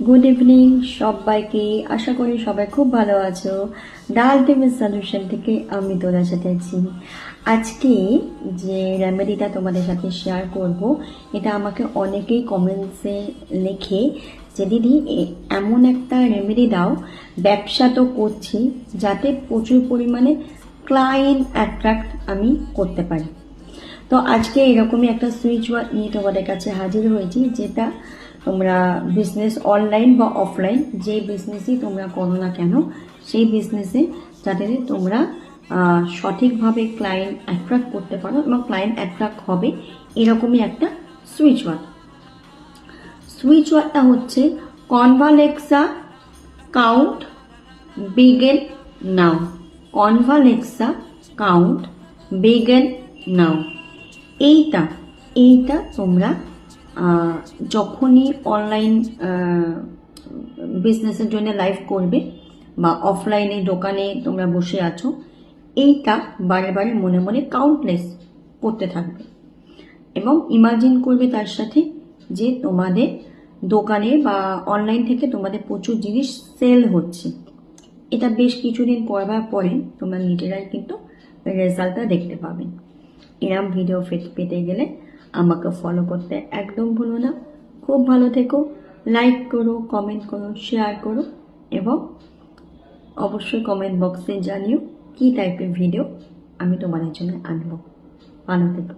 Good evening সবাইকে। আশা করি সবাই খুব ভালো আছো। ডালটিমেট সলিউশন থেকে আমি তোলার সাথে আছি। আজকে যে রেমেডিটা তোমাদের সাথে শেয়ার করব, এটা আমাকে অনেকেই কমেন্টসে লেখে যে দিদি এমন একটা রেমেডি দাও, ব্যবসা তো করছি, যাতে প্রচুর পরিমাণে ক্লায়েন্ট অ্যাট্রাক্ট আমি করতে পারি। তো আজকে এরকমই একটা সুইচ ওয়ার্ড নিয়ে তোমাদের কাছে হাজির হয়েছি, যেটা তোমরা বিজনেস অনলাইন বা অফলাইন যে বিজনেসই তোমরা করো না কেন, সেই বিজনেসে যাতে তোমরা সঠিকভাবে ক্লায়েন্ট অ্যাট্রাক্ট করতে পারো এবং ক্লায়েন্ট অ্যাট্রাক্ট হবে, এরকমই একটা সুইচ ওয়ার্ড। সুইচ ওয়ার্ডটা হচ্ছে কনভালেক্সা কাউন্ট বিগেন নাও। কনভালেক্সা কাউন্ট বিগেন নাও। এইটা তোমরা যখনই অনলাইন বিজনেসের জন্য লাইভ করবে বা অফলাইনে দোকানে তোমরা বসে আছো, এইটা বারে বারে মনে মনে কাউন্টলেস করতে থাকবে এবং ইমাজিন করবে তার সাথে যে তোমাদের দোকানে বা অনলাইন থেকে তোমাদের প্রচুর জিনিস সেল হচ্ছে। এটা বেশ কিছুদিন করবার পরে তোমরা নিজেরাই কিন্তু রেজাল্টটা দেখতে পাবে। এরম ভিডিও পেতে গেলে আমাকে ফলো করতে একদম ভুলো না। খুব ভালো থেকো, লাইক করো, কমেন্ট করো, শেয়ার করো এবং অবশ্যই কমেন্ট বক্সে জানিও কী টাইপের ভিডিও আমি তোমাদের জন্য আনবো। ভালো থেকো।